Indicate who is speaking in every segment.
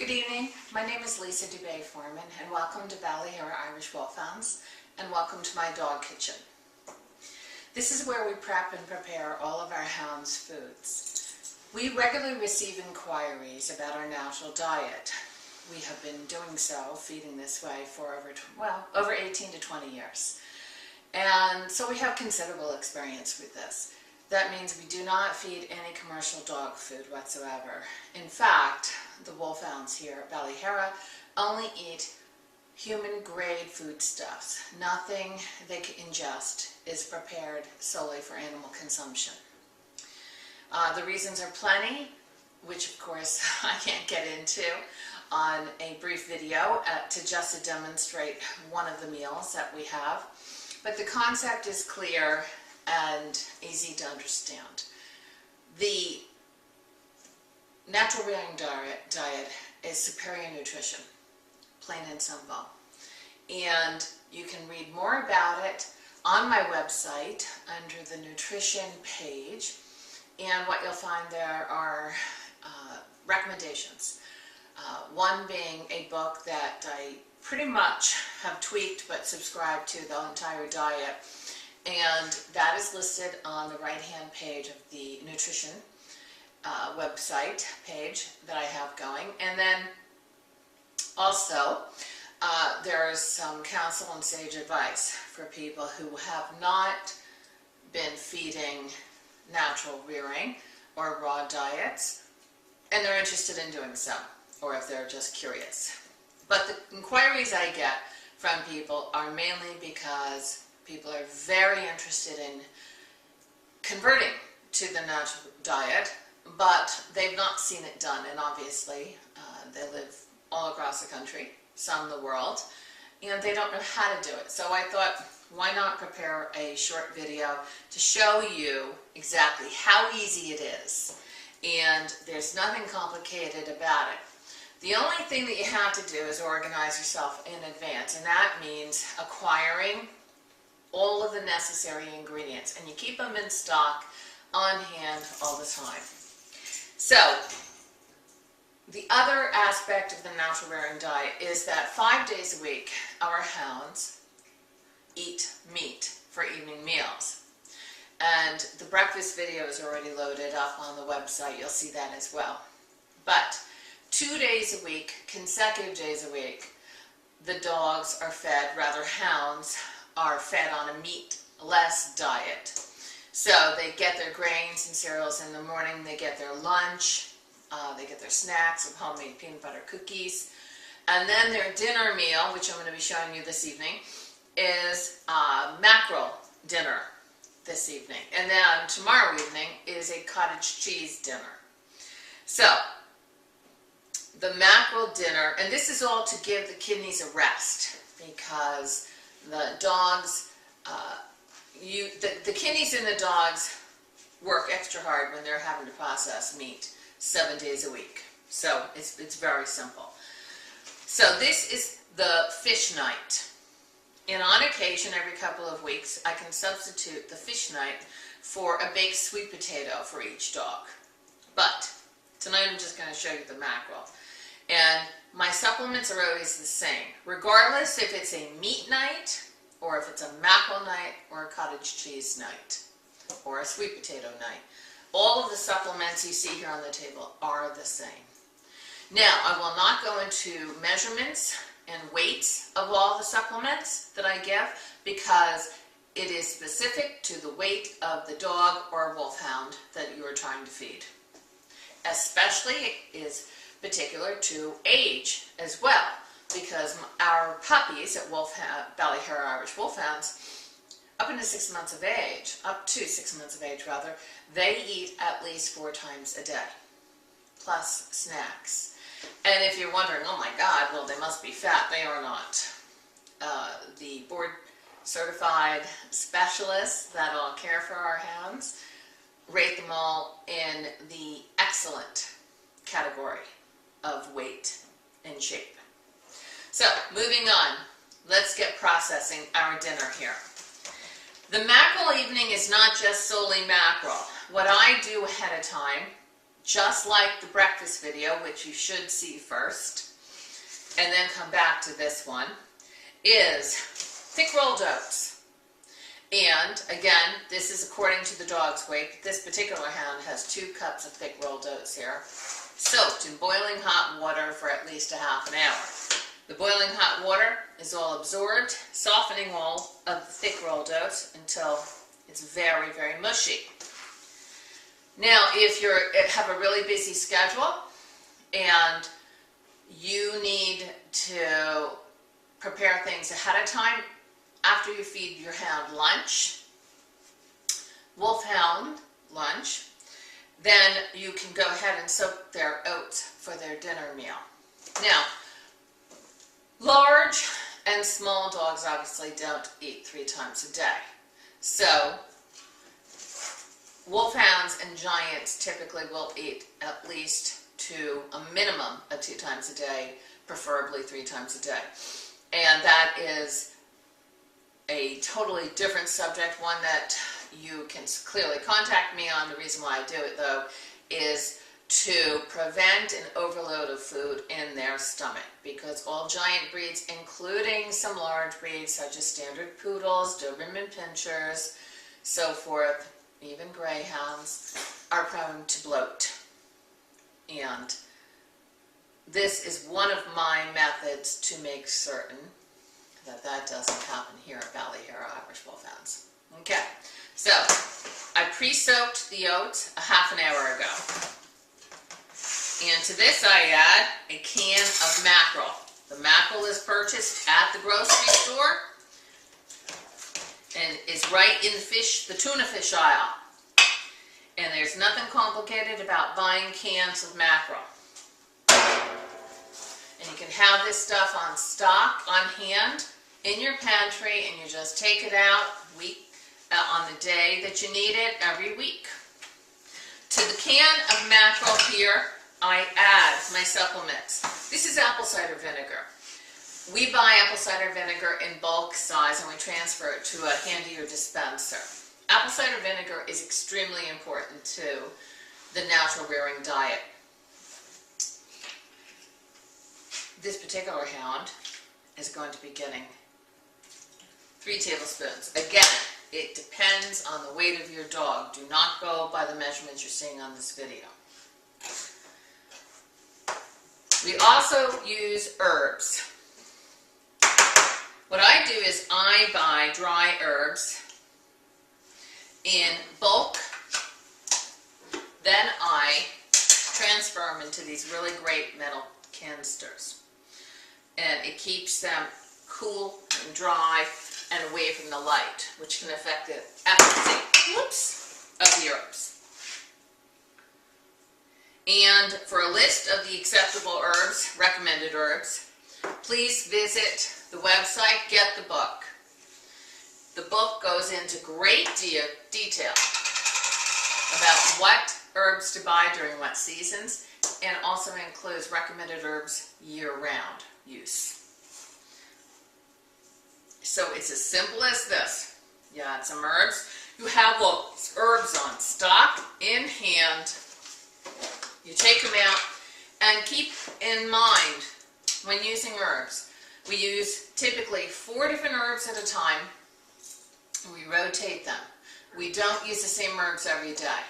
Speaker 1: Good evening, my name is Lisa Dubay-Foreman and welcome to Ballyhara Irish Wolfhounds and welcome to my dog kitchen. This is where we prep and prepare all of our hounds' foods. We regularly receive inquiries about our natural diet. We have been doing so, feeding this way for over 18 to 20 years. And so we have considerable experience with this. That means we do not feed any commercial dog food whatsoever. In fact, the Wolfhounds here at Ballyhara only eat human-grade foodstuffs. Nothing they ingest is prepared solely for animal consumption. The reasons are plenty, which of course I can't get into on a brief video just to demonstrate one of the meals that we have. But the concept is clear and easy to understand. The natural rearing diet is superior nutrition, plain and simple. And you can read more about it on my website under the nutrition page. And what you'll find there are recommendations. One being a book that I pretty much have tweaked but subscribed to the entire diet. And that is listed on the right-hand page of the nutrition website page that I have going. And then also there is some counsel and sage advice for people who have not been feeding natural rearing or raw diets and they're interested in doing so, or if they're just curious. But the inquiries I get from people are mainly because people are very interested in converting to the natural diet, but they've not seen it done. And obviously, they live all across the country, some the world, and they don't know how to do it. So I thought, why not prepare a short video to show you exactly how easy it is. And there's nothing complicated about it. The only thing that you have to do is organize yourself in advance, and that means acquiring all of the necessary ingredients, and you keep them in stock on hand all the time. So the other aspect of the natural rearing diet is that 5 days a week our hounds eat meat for evening meals. And the breakfast video is already loaded up on the website. You'll see that as well. But 2 days a week, consecutive days a week, the dogs are fed, rather hounds are fed on a meat-less diet. So they get their grains and cereals in the morning, they get their lunch, they get their snacks of homemade peanut butter cookies, and then their dinner meal, which I'm going to be showing you this evening, is mackerel dinner this evening. And then tomorrow evening is a cottage cheese dinner. So the mackerel dinner, and this is all to give the kidneys a rest, because the dogs, the kidneys in the dogs work extra hard when they're having to process meat 7 days a week. So it's very simple. So this is the fish night. And on occasion, every couple of weeks, I can substitute the fish night for a baked sweet potato for each dog. But tonight I'm just going to show you the mackerel. And my supplements are always the same, regardless if it's a meat night, or if it's a mackerel night, or a cottage cheese night, or a sweet potato night. All of the supplements you see here on the table are the same. Now, I will not go into measurements and weights of all the supplements that I give, because it is specific to the weight of the dog or wolfhound that you are trying to feed. Especially it is particular to age as well, because our puppies at Ballyhara Irish Wolfhounds, up to 6 months of age, they eat at least 4 times a day, plus snacks. And if you're wondering, oh my God, well they must be fat, they are not. The board certified specialists that all care for our hounds rate them all in the excellent category of weight and shape. So, moving on, let's get processing our dinner here. The mackerel evening is not just solely mackerel. What I do ahead of time just like the breakfast video, which you should see first, and then come back to this one, is thick rolled oats. And again, this is according to the dog's weight. This particular hound has 2 cups of thick rolled oats here, soaked in boiling hot water for at least a half an hour. The boiling hot water is all absorbed, softening all of the thick rolled oats until it's very, very mushy. Now, if you have a really busy schedule and you need to prepare things ahead of time after you feed your hound lunch, Wolfhound lunch, then you can go ahead and soak their oats for their dinner meal. Now, large and small dogs obviously don't eat 3 times a day. So, Wolfhounds and Giants typically will eat at least a minimum of 2 times a day, preferably 3 times a day. And that is a totally different subject, one that you can clearly contact me on. The reason why I do it, though, is to prevent an overload of food in their stomach, because all giant breeds, including some large breeds such as standard poodles, Doberman pinschers, so forth, even greyhounds, are prone to bloat. And this is one of my methods to make certain that that doesn't happen here at Ballyhara Irish Wolfhounds. Okay, so I pre-soaked the oats a half an hour ago. And to this I add a can of mackerel. The mackerel is purchased at the grocery store and is right in the tuna fish aisle. And there's nothing complicated about buying cans of mackerel. And you can have this stuff on stock, on hand, in your pantry, and you just take it out on the day that you need it every week. To the can of mackerel here, I add my supplements. This is apple cider vinegar. We buy apple cider vinegar in bulk size and we transfer it to a handier dispenser. Apple cider vinegar is extremely important to the natural rearing diet. This particular hound is going to be getting 3 tablespoons. Again, it depends on the weight of your dog. Do not go by the measurements you're seeing on this video. We also use herbs. What I do is I buy dry herbs in bulk, then I transfer them into these really great metal canisters. And it keeps them cool and dry and away from the light, which can affect the efficacy of the herbs. And for a list of the acceptable herbs, recommended herbs, please visit the website, get the book. The book goes into great detail about what herbs to buy during what seasons, and also includes recommended herbs year-round use. So it's as simple as this. You add some herbs. You have those herbs on stock, in hand. You take them out, and keep in mind when using herbs, we use typically 4 different herbs at a time. We rotate them. We don't use the same herbs every day.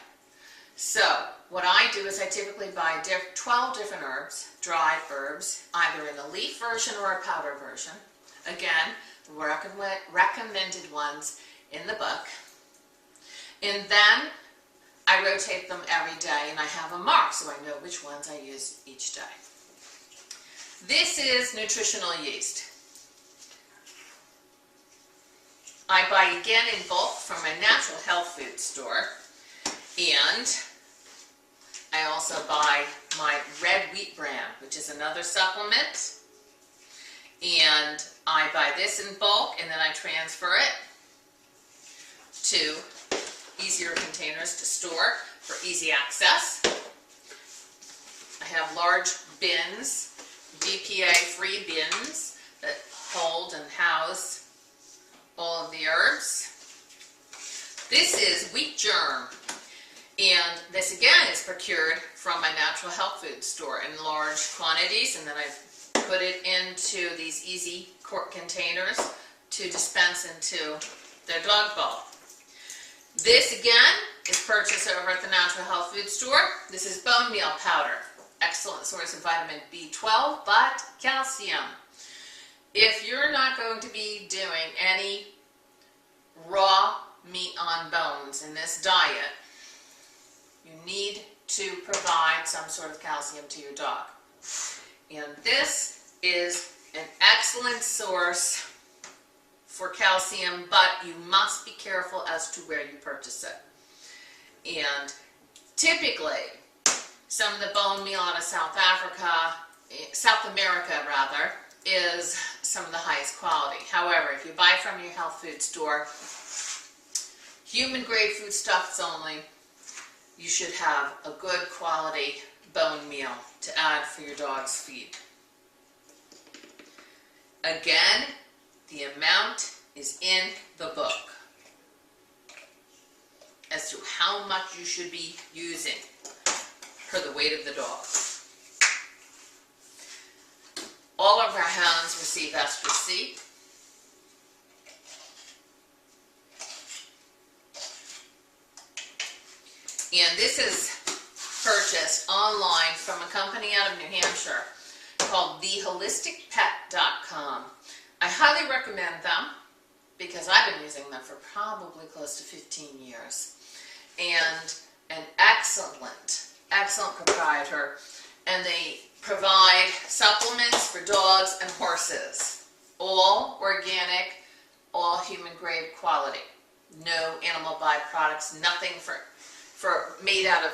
Speaker 1: So what I do is I typically buy 12 different herbs, dried herbs, either in a leaf version or a powder version. Again, the recommended ones in the book. And then I rotate them every day, and I have a mark so I know which ones I use each day. This is nutritional yeast. I buy again in bulk from my natural health food store, and I also buy my red wheat bran, which is another supplement, and I buy this in bulk and then I transfer it to easier containers to store for easy access. I have large bins, BPA-free bins that hold and house all of the herbs. This is wheat germ, And this again is procured from my natural health food store in large quantities, and then I've put it into these easy quart containers to dispense into their dog bowl. This again is purchased over at the natural health food store. This is bone meal powder. Excellent source of vitamin B12, but calcium. If you're not going to be doing any raw meat on bones in this diet, you need to provide some sort of calcium to your dog. And this is an excellent source for calcium, but you must be careful as to where you purchase it. And typically, some of the bone meal out of South America rather, is some of the highest quality. However, if you buy from your health food store, human grade foodstuffs only, you should have a good quality bone meal to add for your dog's feed. Again, the amount is in the book as to how much you should be using per the weight of the dog. All of our hounds receive SGC. And this is purchased online from a company out of New Hampshire called theholisticpet.com. I highly recommend them because I've been using them for probably close to 15 years. And an excellent proprietor, and they provide supplements for dogs and horses. All organic, all human grade quality. No animal byproducts, nothing made out of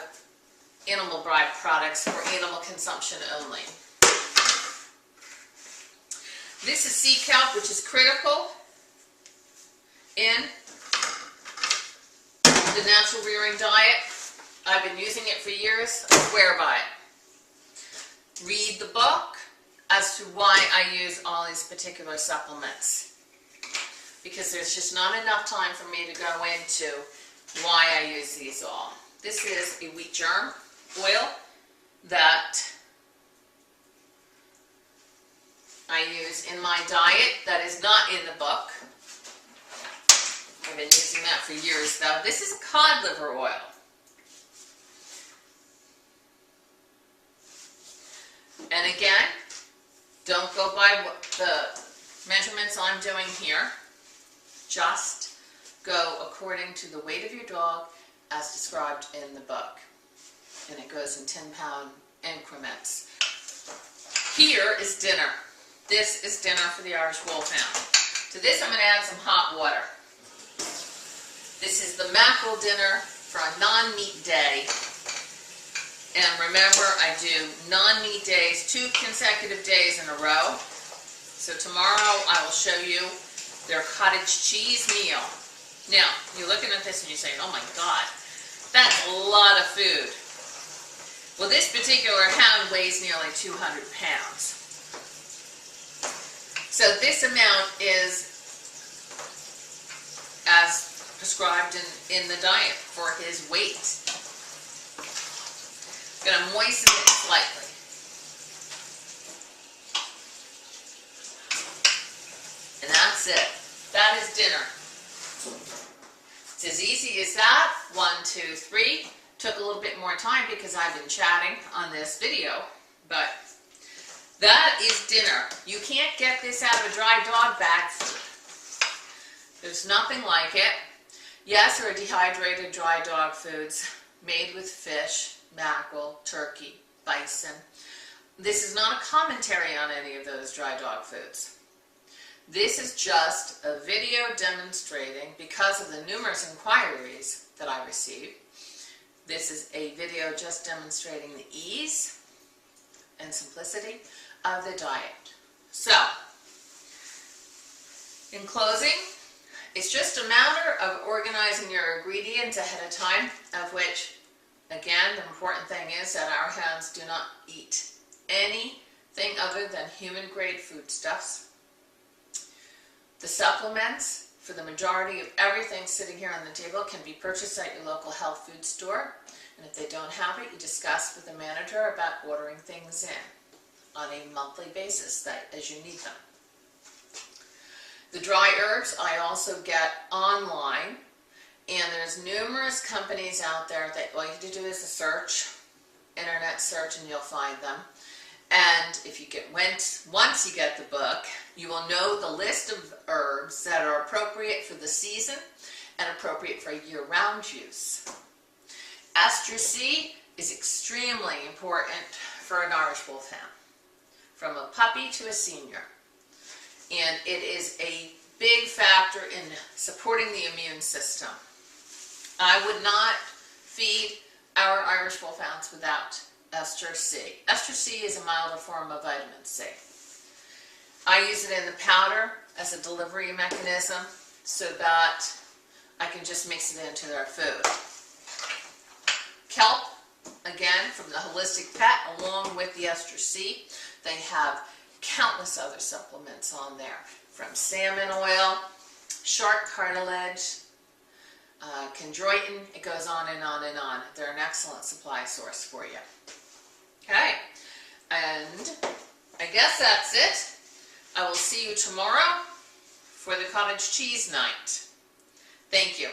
Speaker 1: animal byproducts for animal consumption only. This is sea kelp, which is critical in the natural rearing diet. I've been using it for years. I swear by it. Read the book as to why I use all these particular supplements, because there's just not enough time for me to go into why I use these all. This is a wheat germ oil that I use in my diet that is not in the book. I've been using that for years though. This is cod liver oil. And again, don't go by what the measurements I'm doing here. Just go according to the weight of your dog as described in the book. And it goes in 10-pound increments. Here is dinner. This is dinner for the Irish Wolfhound. To this I'm going to add some hot water. This is the mackerel dinner for a non-meat day. And remember, I do non-meat days, 2 consecutive days in a row. So tomorrow I will show you their cottage cheese meal. Now, you're looking at this and you're saying, oh my God, that's a lot of food. Well, this particular hound weighs nearly 200 pounds. So this amount is as prescribed in the diet for his weight. I'm going to moisten it slightly. And that's it. That is dinner. It's as easy as that. 1, 2, 3. Took a little bit more time because I've been chatting on this video, but that is dinner. You can't get this out of a dry dog bag food. There's nothing like it. Yes, there are dehydrated dry dog foods made with fish, mackerel, turkey, bison. This is not a commentary on any of those dry dog foods. This is just a video demonstrating, because of the numerous inquiries that I receive, this is a video just demonstrating the ease and simplicity of the diet. So, in closing, it's just a matter of organizing your ingredients ahead of time, of which, again, the important thing is that our hounds do not eat anything other than human-grade foodstuffs. The supplements for the majority of everything sitting here on the table can be purchased at your local health food store. And if they don't have it, you discuss with the manager about ordering things in on a monthly basis as you need them. The dry herbs I also get online, and there's numerous companies out there that all you have to do is a search, internet search, and you'll find them. And if you once you get the book, you will know the list of herbs that are appropriate for the season and appropriate for year-round use. Ester is extremely important for an Irish Wolfhound, from a puppy to a senior. And it is a big factor in supporting the immune system. I would not feed our Irish Wolfhounds without Ester C. Ester C is a milder form of vitamin C. I use it in the powder as a delivery mechanism so that I can just mix it into their food. Kelp, again, from the Holistic Pet, along with the Ester C. They have countless other supplements on there, from salmon oil, shark cartilage, chondroitin, it goes on and on and on. They're an excellent supply source for you. Okay, and I guess that's it. I will see you tomorrow for the cottage cheese night. Thank you.